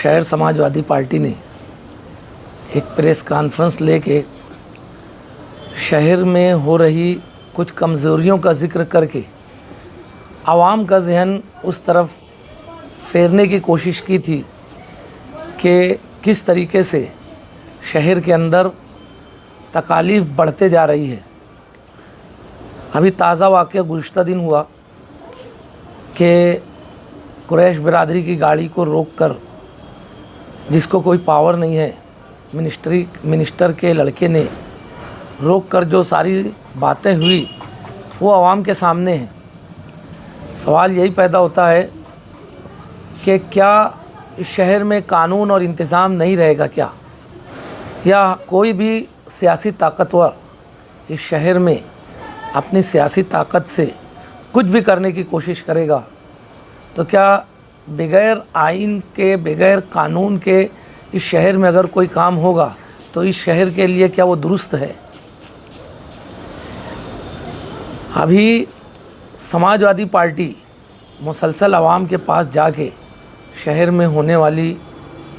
शहर समाजवादी पार्टी ने एक प्रेस कॉन्फ्रेंस लेके शहर में हो रही कुछ कमज़ोरियों का जिक्र करके आवाम का जहन उस तरफ फेरने की कोशिश की थी कि किस तरीके से शहर के अंदर तकालीफ बढ़ते जा रही है। अभी ताज़ा वाक़या गुज़िश्ता दिन हुआ कि कुरैश बिरादरी की गाड़ी को रोककर, जिसको कोई पावर नहीं है, मिनिस्टर के लड़के ने रोककर जो सारी बातें हुई वो आवाम के सामने है। सवाल यही पैदा होता है कि क्या इस शहर में कानून और इंतज़ाम नहीं रहेगा क्या, या कोई भी सियासी ताकतवर इस शहर में अपनी सियासी ताकत से कुछ भी करने की कोशिश करेगा तो क्या बग़ैर आइन के, बग़ैर कानून के इस शहर में अगर कोई काम होगा तो इस शहर के लिए क्या वो दुरुस्त है? अभी समाजवादी पार्टी मुसलसल आवाम के पास जाके शहर में होने वाली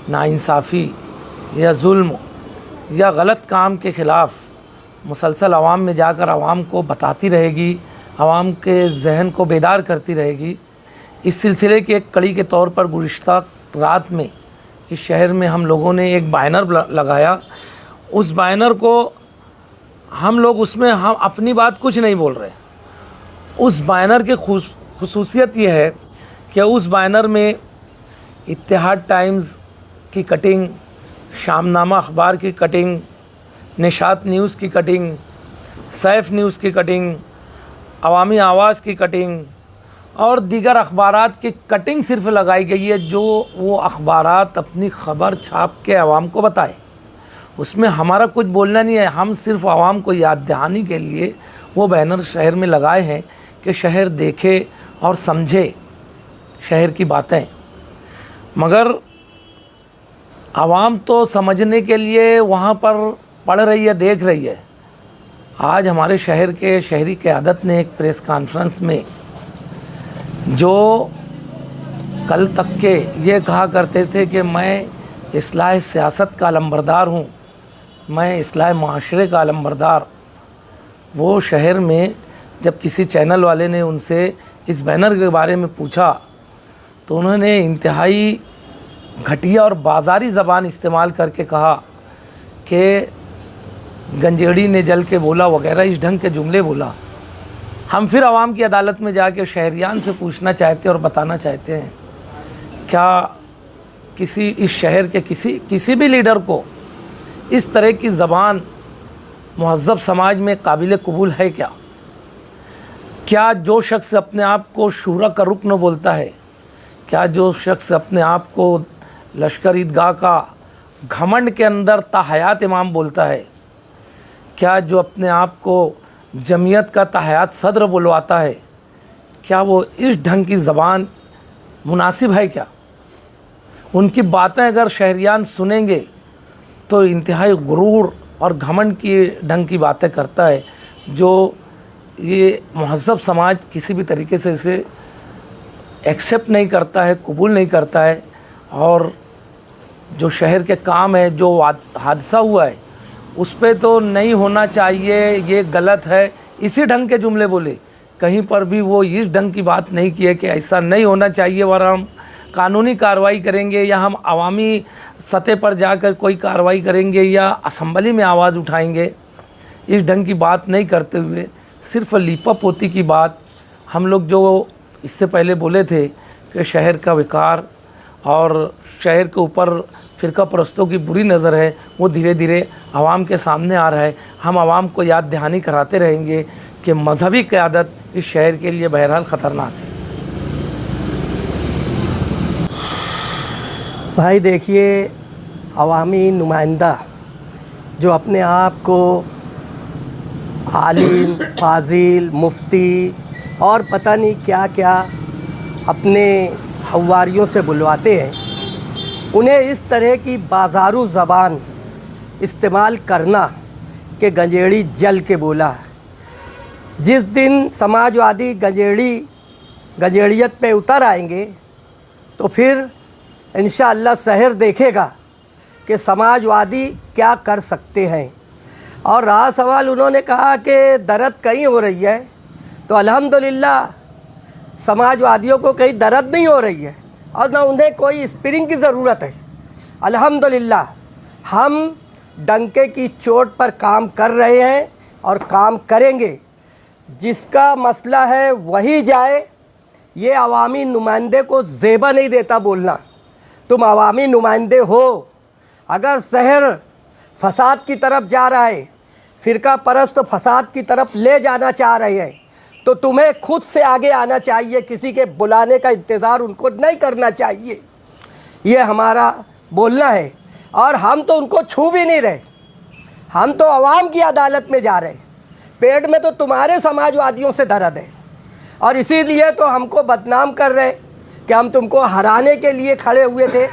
नाइंसाफ़ी या जुल्म या गलत काम के ख़िलाफ़ मुसलसल आवाम में जाकर आवाम को बताती रहेगी, आवाम के जहन को बेदार करती रहेगी। इस सिलसिले की एक कड़ी के तौर पर गुज़िश्ता रात में इस शहर में हम लोगों ने एक बैनर लगाया। उस बैनर को हम लोग, उसमें हम अपनी बात कुछ नहीं बोल रहे। उस बैनर की खुसूसियत ये है कि उस बैनर में इत्तेहाद टाइम्स की कटिंग, शामनामा अखबार की कटिंग, निशात न्यूज़ की कटिंग, सैफ न्यूज़ की कटिंग, अवामी आवाज़ की कटिंग और दीगर अखबारात की कटिंग सिर्फ लगाई गई है, जो वो अखबारात अपनी ख़बर छाप के आवाम को बताए। उसमें हमारा कुछ बोलना नहीं है, हम सिर्फ आवाम को याद दहानी के लिए वो बैनर शहर में लगाए हैं कि शहर देखे और समझे शहर की बातें। मगर आवाम तो समझने के लिए वहाँ पर पढ़ रही है, देख रही है। आज हमारे शहर के शहरी क़यादत ने एक प्रेस कॉन्फ्रेंस में, जो कल तक के ये कहा करते थे कि मैं इस्लाह सियासत का अलंबरदार हूँ, मैं इस्लाह माशरे का अलंबरदार, वो शहर में जब किसी चैनल वाले ने उनसे इस बैनर के बारे में पूछा तो उन्होंने इंतहाई घटिया और बाज़ारी ज़बान इस्तेमाल करके कहा कि गंजेड़ी ने जल के बोला वगैरह, इस ढंग के जुमले बोला। हम फिर आवाम की अदालत में जाके शहरियान से पूछना चाहते हैं और बताना चाहते हैं, क्या किसी इस शहर के किसी भी लीडर को इस तरह की ज़बान मुहज़्ज़ब समाज में काबिल कबूल है क्या? क्या जो शख्स अपने आप को शूरा का रुकन बोलता है, क्या जो शख्स अपने आप को लश्कर ईदगाह का घमंड के अंदर ताहयात इमाम बोलता है, क्या जो अपने आप को जमीयत का ताहयात सदर बुलवाता है, क्या वो इस ढंग की ज़बान मुनासिब है क्या? उनकी बातें अगर शहरियान सुनेंगे तो इंतहाई गुरूर और घमंड की ढंग की बातें करता है, जो ये मुहज़्ज़ब समाज किसी भी तरीके से इसे एक्सेप्ट नहीं करता है, कबूल नहीं करता है। और जो शहर के काम है, जो हादसा हुआ है, उस पे तो नहीं होना चाहिए, ये गलत है, इसी ढंग के जुमले बोले। कहीं पर भी वो इस ढंग की बात नहीं की है कि ऐसा नहीं होना चाहिए और हम कानूनी कार्रवाई करेंगे या हम अवामी सतह पर जाकर कोई कार्रवाई करेंगे या असम्बली में आवाज़ उठाएंगे। इस ढंग की बात नहीं करते हुए सिर्फ लीपा पोती की बात, हम लोग जो इससे पहले बोले थे कि शहर का विकार और शहर के ऊपर फ़िरका परस्तों की बुरी नज़र है, वो धीरे धीरे आवाम के सामने आ रहा है। हम आवाम को याद दहानी कराते रहेंगे कि मजहबी क़यादत इस शहर के लिए बहरहाल ख़तरनाक है। भाई देखिए, अवामी नुमाइंदा जो अपने आप को आलिम, फाजिल, मुफ्ती और पता नहीं क्या क्या अपने हवारियों से बुलवाते हैं, उन्हें इस तरह की बाजारू ज़बान इस्तेमाल करना कि गंजेड़ी जल के बोला। जिस दिन समाजवादी गंजेड़ियत पे उतर आएंगे तो फिर इंशाअल्लाह शहर देखेगा कि समाजवादी क्या कर सकते हैं। और रहा सवाल, उन्होंने कहा कि दर्द कहीं हो रही है, तो अल्हम्दुलिल्लाह समाजवादियों को कहीं दर्द नहीं हो रही है और ना उन्हें कोई स्प्रिंग की ज़रूरत है। अल्हम्दुलिल्लाह हम डंके की चोट पर काम कर रहे हैं और काम करेंगे। जिसका मसला है वही जाए, ये अवामी नुमाइंदे को ज़ेबा नहीं देता बोलना। तुम अवामी नुमाइंदे हो, अगर शहर फसाद की तरफ जा रहा है, फ़िरका परस्त फसाद की तरफ ले जाना चाह रहे हैं, तो तुम्हें खुद से आगे आना चाहिए, किसी के बुलाने का इंतज़ार उनको नहीं करना चाहिए। ये हमारा बोलना है। और हम तो उनको छू भी नहीं रहे, हम तो अवाम की अदालत में जा रहे। पेट में तो तुम्हारे समाजवादियों से दर्द है और इसीलिए तो हमको बदनाम कर रहे कि हम तुमको हराने के लिए खड़े हुए थे।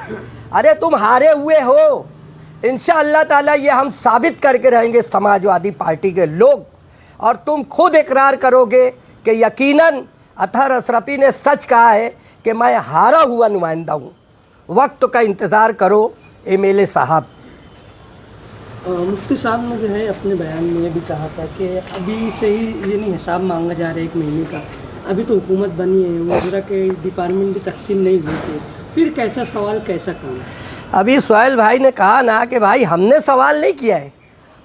अरे तुम हारे हुए हो, इंशाअल्लाह ताला ये हम साबित करके रहेंगे समाजवादी पार्टी के लोग, और तुम खुद इकरार करोगे कि यकीनन अतहर अशरफी ने सच कहा है कि मैं हारा हुआ नुमाइंदा हूँ। वक्त का इंतज़ार करो एमएलए साहब। मुफ्ती साहब ने जो है अपने बयान में ये भी कहा था कि अभी से ही ये नहीं हिसाब मांगा जा रहा है 1 महीने का, अभी तो हुकूमत बनी है, वज़रा के डिपार्टमेंट भी तकसीम नहीं हुई थी, फिर कैसा सवाल कैसा काम। अभी सोहेल भाई ने कहा ना कि भाई हमने सवाल नहीं किया है,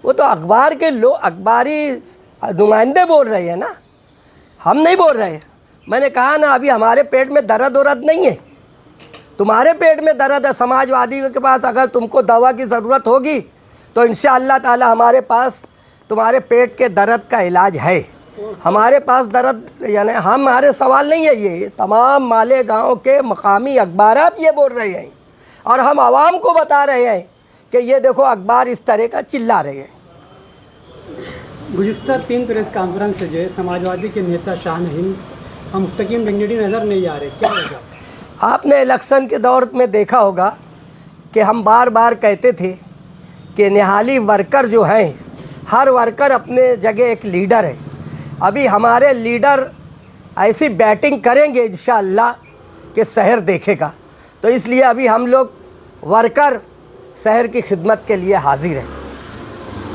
वो तो अखबार के लोग, अखबारी नुमाइंदे बोल रहे हैं ना, हम नहीं बोल रहे। मैंने कहा ना अभी हमारे पेट में दर्द वरद नहीं है, तुम्हारे पेट में दर्द है। समाजवादी के पास अगर तुमको दवा की ज़रूरत होगी तो इंशाअल्लाह ताला हमारे पास तुम्हारे पेट के दर्द का इलाज है। हमारे पास दर्द यानी हमारे सवाल नहीं है, ये तमाम मालेगांव के मकामी अखबारात ये बोल रहे हैं और हम आवाम को बता रहे हैं कि ये देखो अखबार इस तरह का चिल्ला रहे हैं। गुज़िश्ता 3 प्रेस कॉन्फ्रेंस से जो है समाजवादी के नेता शाह हिंद हम मुस्तकीम गंगेडी नज़र नहीं आ रहे, क्या होगा? आपने इलेक्शन के दौर में देखा होगा कि हम बार बार कहते थे कि निहाली वर्कर जो हैं, हर वर्कर अपने जगह एक लीडर है। अभी हमारे लीडर ऐसी बैटिंग करेंगे इंशाअल्लाह कि शहर देखेगा। तो इसलिए अभी हम लोग वर्कर शहर की खिदमत के लिए हाजिर हैं।